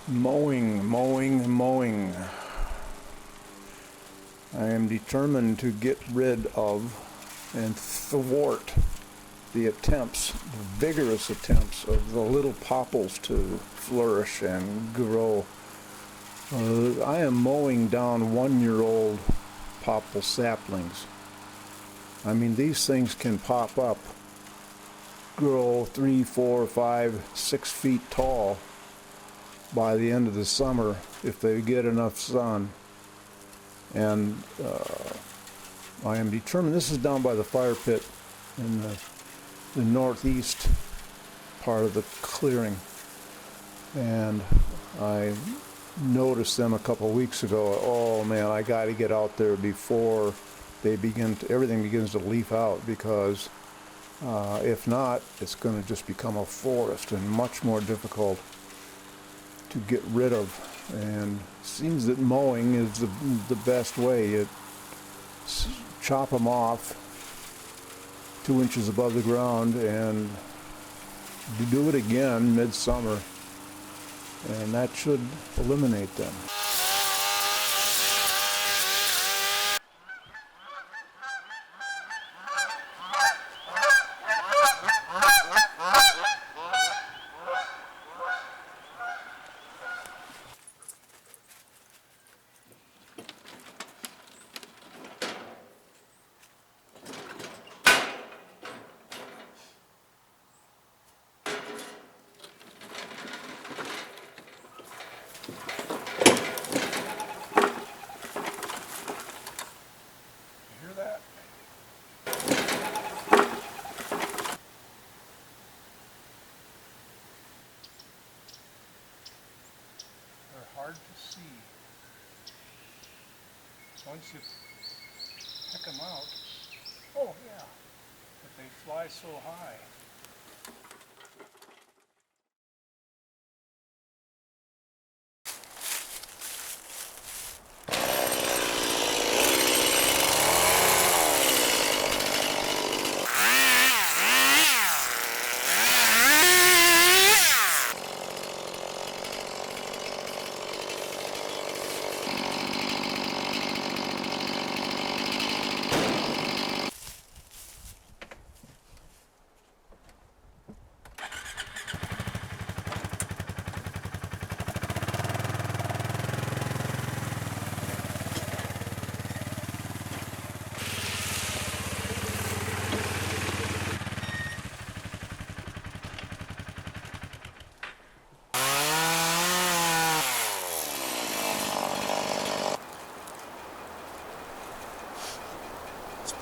Mowing, mowing, mowing. I am determined to get rid of and thwart the attempts, the vigorous attempts of the little popples to flourish and grow. I am mowing down 1-year-old popple saplings. I mean, these things can pop up, grow 3, 4, 5, 6 feet tall by the end of the summer if they get enough sun. And I am determined. This is down by the fire pit in the northeast part of the clearing, and I noticed them a couple of weeks ago. Oh man, I got to get out there before they everything begins to leaf out, because if not, it's going to just become a forest and much more difficult to get rid of. And it seems that mowing is the best way. You chop them off 2 inches above the ground and do it again midsummer, and that should eliminate them. Hard to see. Once you pick them out, oh yeah, but they fly so high.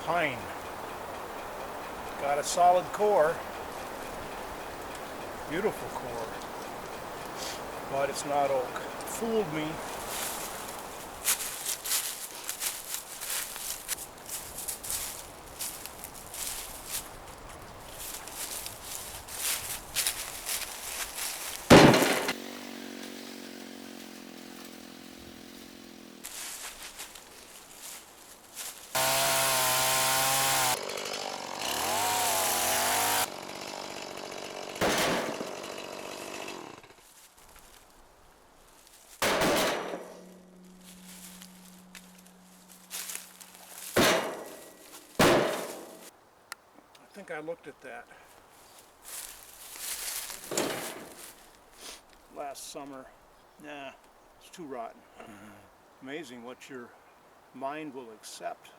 Pine. Got a solid core, beautiful core, but it's not oak. Fooled me. I think I looked at that last summer. Nah, it's too rotten. Amazing what your mind will accept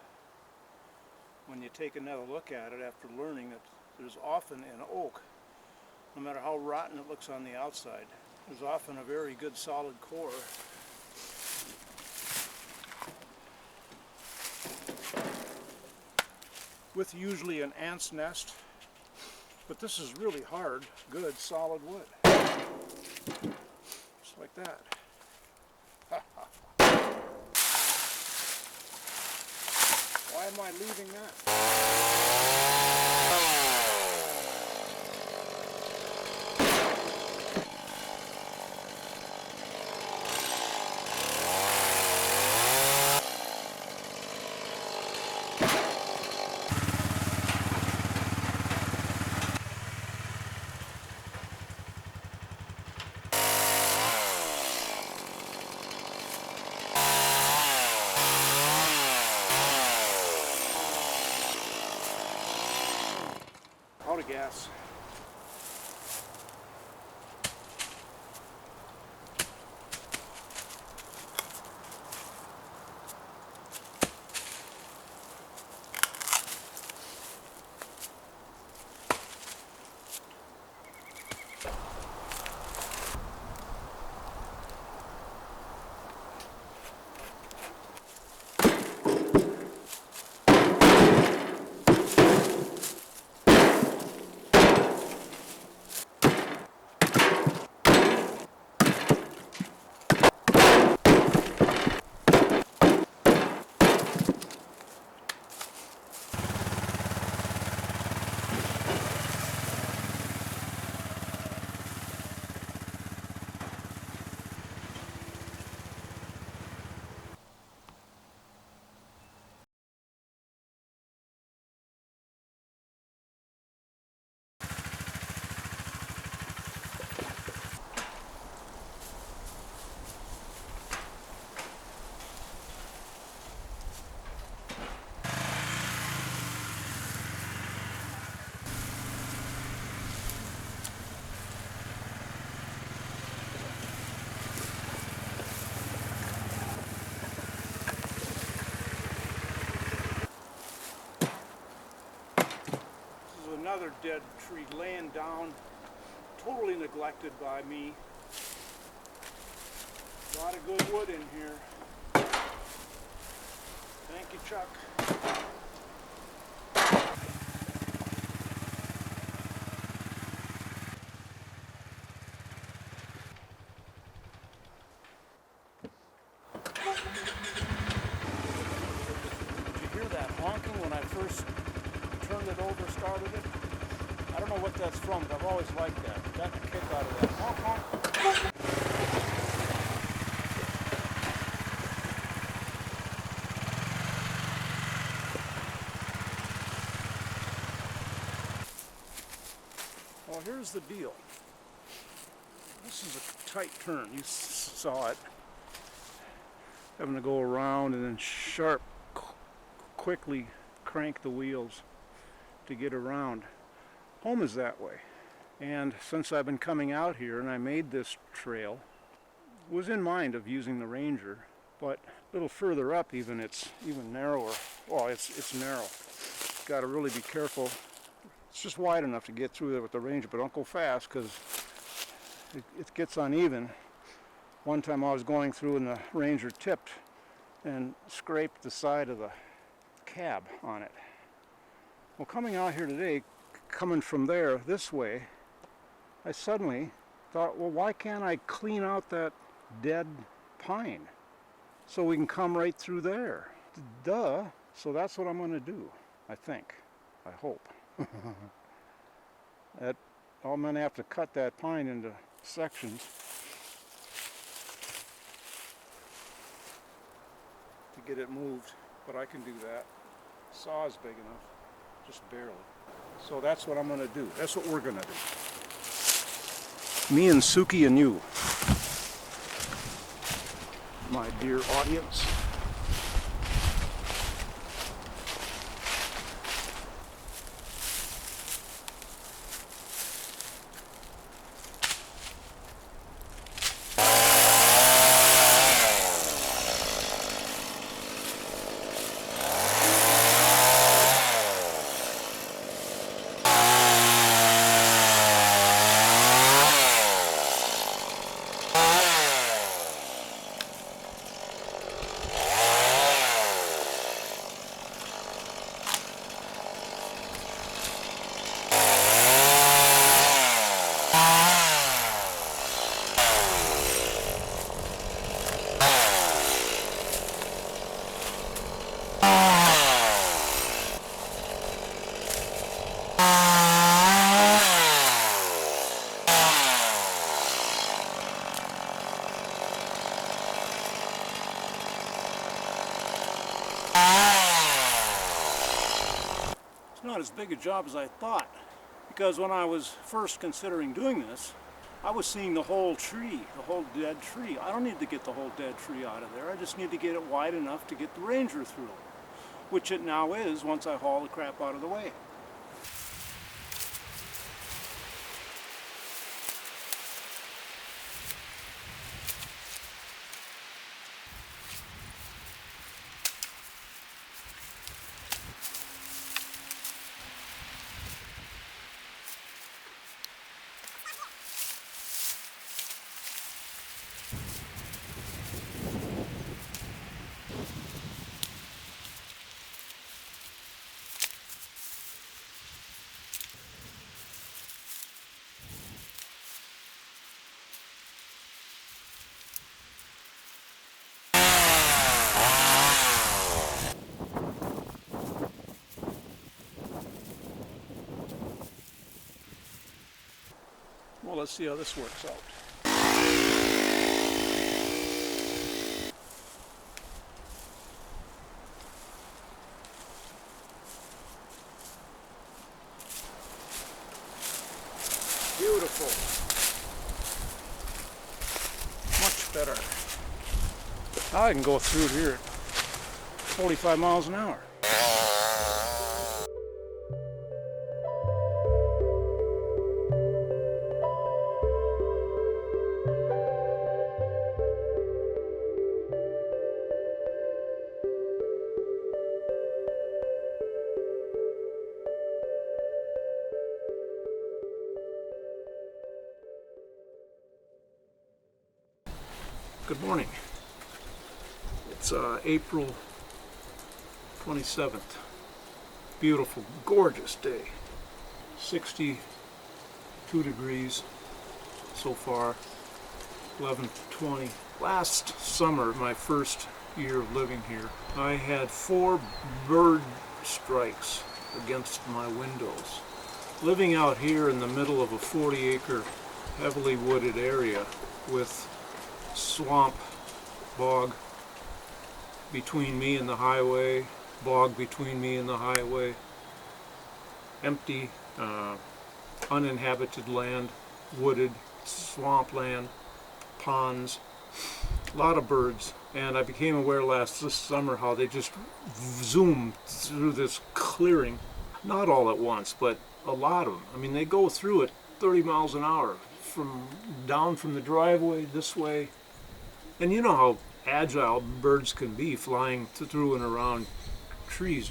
when you take another look at it after learning that there's often in oak, no matter how rotten it looks on the outside, there's often a very good solid core. With usually an ant's nest, but this is really hard, good, solid wood. Just like that. Why am I leaving that? gas. Another dead tree laying down, totally neglected by me. A lot of good wood in here. Thank you, Chuck. Did you hear that honking when I first turned it over, started it? I don't know what that's from, but I've always liked that. Got a kick out of that. Honk, honk. Well, here's the deal. This is a tight turn. You saw it. Having to go around and then quickly crank the wheels to get around. Home is that way. And since I've been coming out here and I made this trail, was in mind of using the Ranger, but a little further up even, it's even narrower. Well, it's narrow. Got to really be careful. It's just wide enough to get through there with the Ranger, but don't go fast because it gets uneven. One time I was going through and the Ranger tipped and scraped the side of the cab on it. Well, coming out here today, coming from there this way, I suddenly thought, well, why can't I clean out that dead pine so we can come right through there? Duh. So that's what I'm going to do, I think. I hope. I'm going to have to cut that pine into sections to get it moved, but I can do that. Saw is big enough, just barely. So that's what I'm going to do. That's what we're going to do. Me and Suki and you, my dear audience. Not as big a job as I thought, because when I was first considering doing this, I was seeing the whole tree, the whole dead tree. I don't need to get the whole dead tree out of there. I just need to get it wide enough to get the Ranger through, which it now is once I haul the crap out of the way. Well, let's see how this works out. Beautiful. Much better. Now I can go through here at 45 miles an hour. Good morning. It's April 27th. Beautiful, gorgeous day. 62 degrees so far, 11:20. Last summer, my first year of living here, I had 4 bird strikes against my windows. Living out here in the middle of a 40-acre, heavily wooded area with swamp, bog between me and the highway, bog between me and the highway, empty, uninhabited land, wooded, swampland, ponds, a lot of birds. And I became aware this summer how they just zoom through this clearing, not all at once, but a lot of them. I mean, they go through at 30 miles an hour, down from the driveway this way. And you know how agile birds can be, flying through and around trees.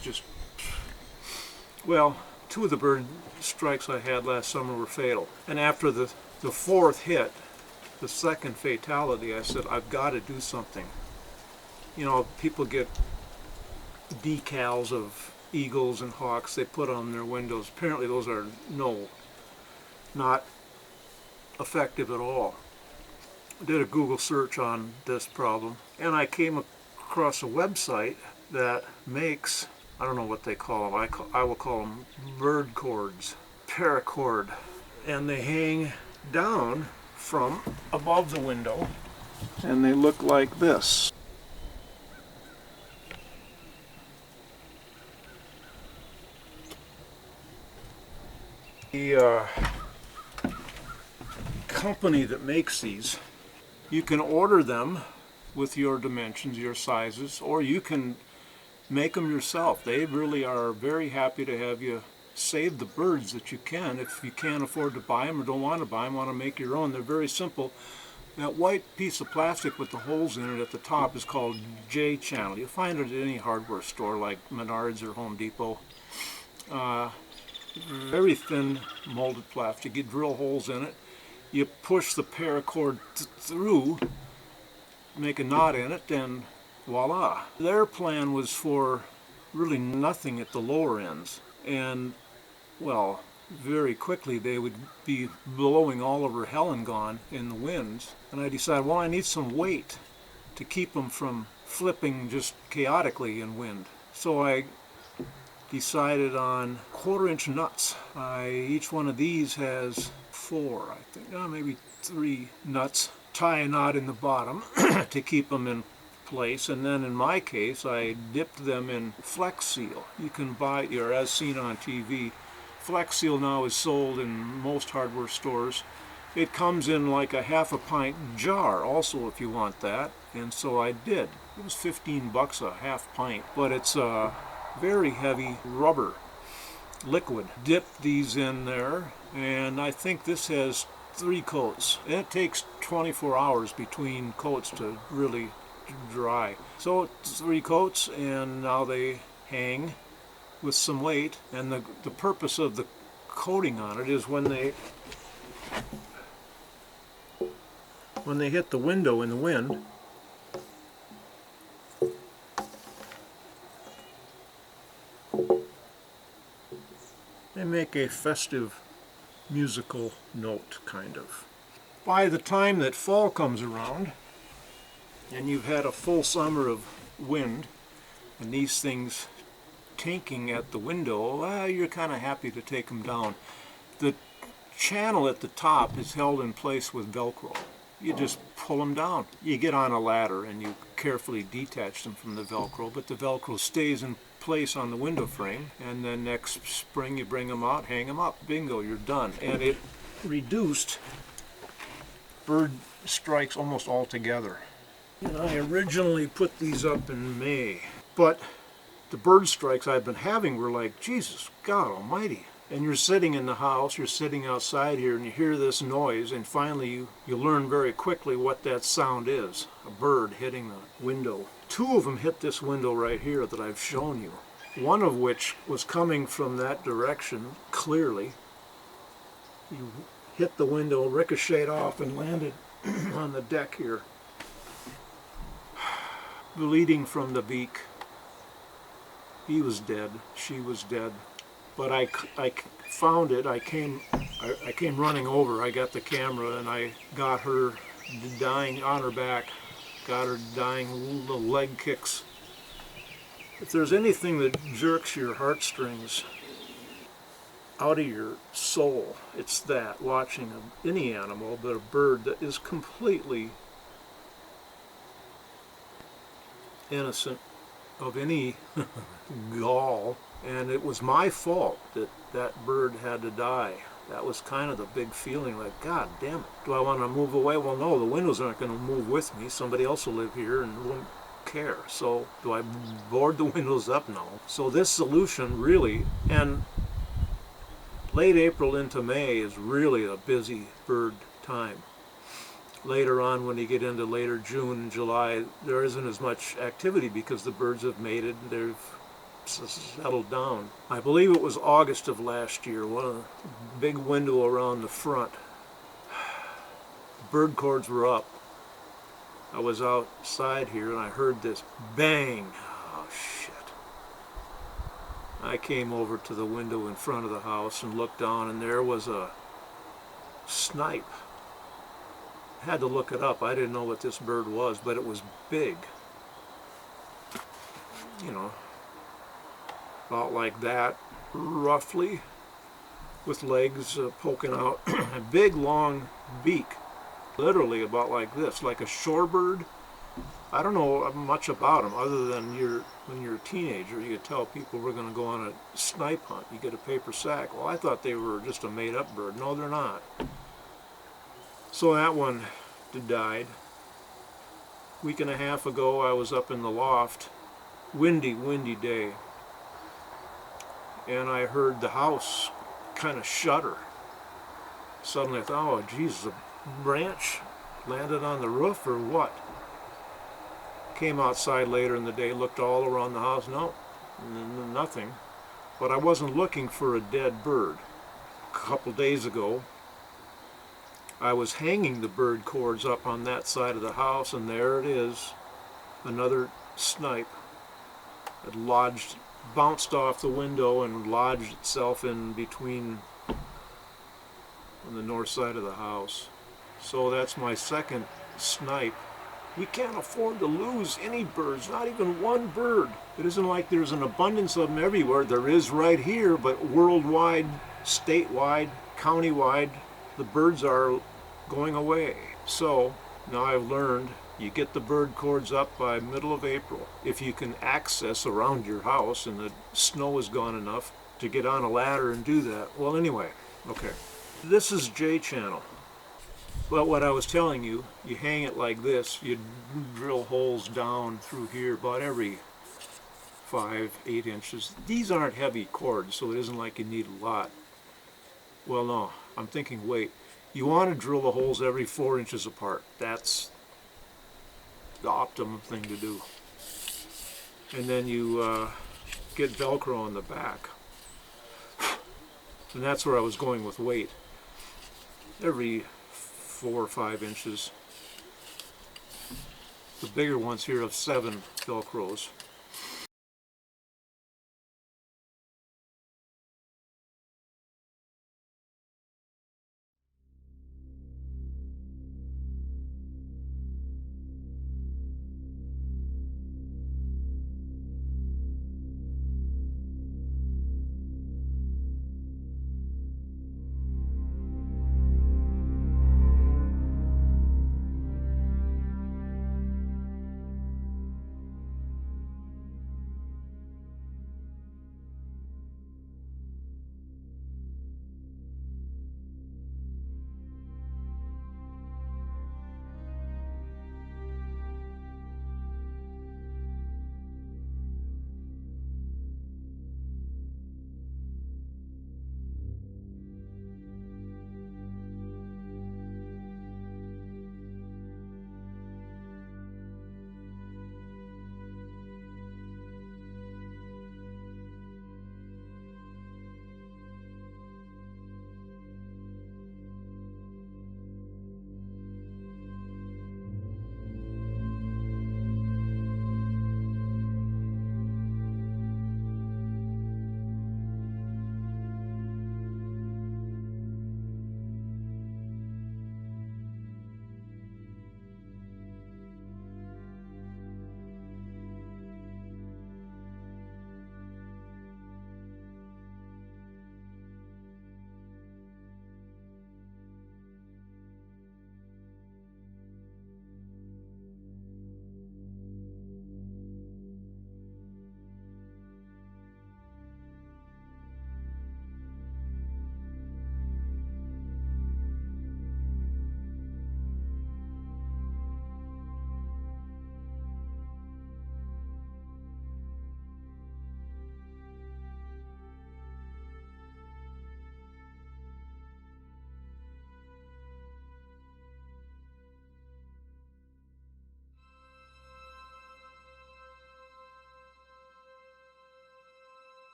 Well, 2 of the bird strikes I had last summer were fatal. And after the 4th hit, the 2nd fatality, I said, I've got to do something. You know, people get decals of eagles and hawks they put on their windows. Apparently those are not effective at all. Did a Google search on this problem, and I came across a website that makes, I don't know what they call them, I will call them bird cords, paracord, and they hang down from above the window, and they look like this. The company that makes these, you can order them with your dimensions, your sizes, or you can make them yourself. They really are very happy to have you save the birds that you can. If you can't afford to buy them or don't want to buy them, want to make your own, they're very simple. That white piece of plastic with the holes in it at the top is called J-channel. You'll find it at any hardware store like Menards or Home Depot. Very thin molded plastic. You drill holes in it. You push the paracord through, make a knot in it, and voila. Their plan was for really nothing at the lower ends. And, well, very quickly they would be blowing all over hell and gone in the winds. And I decided, well, I need some weight to keep them from flipping just chaotically in wind. So I decided on 1/4-inch nuts. Each one of these has 4, I think, maybe 3 nuts. Tie a knot in the bottom to keep them in place, and then in my case I dipped them in Flex Seal. You can buy, or as seen on TV, Flex Seal now is sold in most hardware stores. It comes in like a 1/2 pint jar also if you want that, and so I did. It was $15 a 1/2 pint, but it's a very heavy rubber liquid. Dipped these in there, and I think this has 3 coats. And it takes 24 hours between coats to really dry. So 3 coats, and now they hang with some weight. And the purpose of the coating on it is when they hit the window in the wind, they make a festive musical note, kind of. By the time that fall comes around, and you've had a full summer of wind, and these things tinking at the window, you're kind of happy to take them down. The channel at the top is held in place with Velcro. You just pull them down. You get on a ladder and you carefully detach them from the Velcro, but the Velcro stays in place on the window frame, and then next spring you bring them out, hang them up. Bingo, you're done. And it reduced bird strikes almost altogether. And I originally put these up in May, but the bird strikes I've been having were like, Jesus, God almighty. And you're sitting in the house, you're sitting outside here, and you hear this noise, and finally you learn very quickly what that sound is. A bird hitting the window. Two of them hit this window right here that I've shown you. One of which was coming from that direction, clearly. You hit the window, ricocheted off, and landed on the deck here. Bleeding from the beak. He was dead, she was dead. But I found it. I came running over. I got the camera and I got her dying on her back. Got her dying, little leg kicks. If there's anything that jerks your heartstrings out of your soul, it's that, watching any animal, but a bird that is completely innocent of any gall. And it was my fault that that bird had to die. That was kind of the big feeling, like, God damn it. Do I want to move away? Well, no, the windows aren't going to move with me. Somebody else will live here and won't care. So do I board the windows up? No. So this solution really, and late April into May is really a busy bird time. Later on, when you get into later June and July, there isn't as much activity because the birds have mated, they've settled down. I believe it was August of last year, one of the big window around the front. Bird cords were up. I was outside here and I heard this bang. Oh shit. I came over to the window in front of the house and looked down, and there was a snipe. I had to look it up. I didn't know what this bird was, but it was big. You know, about like that, roughly, with legs poking out, a big long beak, literally about like this, like a shorebird. I don't know much about them other than when you're a teenager, you could tell people we're going to go on a snipe hunt. You get a paper sack. Well, I thought they were just a made-up bird. No, they're not. So that one died. Week and a half ago, I was up in the loft, windy day. And I heard the house kind of shudder. Suddenly I thought, oh Jesus, a branch landed on the roof or what? Came outside later in the day, looked all around the house, no, nothing. But I wasn't looking for a dead bird. A couple days ago, I was hanging the bird cords up on that side of the house, and there it is, another snipe. It bounced off the window and lodged itself in between on the north side of the house. So that's my second snipe. We can't afford to lose any birds, not even one bird. It isn't like there's an abundance of them everywhere. There is right here, but worldwide, statewide, countywide, the birds are going away. So now I've learned, you get the bird cords up by middle of April. If you can access around your house and the snow is gone enough to get on a ladder and do that. Well, anyway, okay. This is J channel. Well, what I was telling you, you hang it like this, you drill holes down through here about every 5-8 inches. These aren't heavy cords, so it isn't like you need a lot. Well, no, I'm thinking, wait, you want to drill the holes every 4 inches apart. That's the optimum thing to do. And then you get Velcro on the back. And that's where I was going with weight. Every 4 or 5 inches. The bigger ones here have 7 Velcros.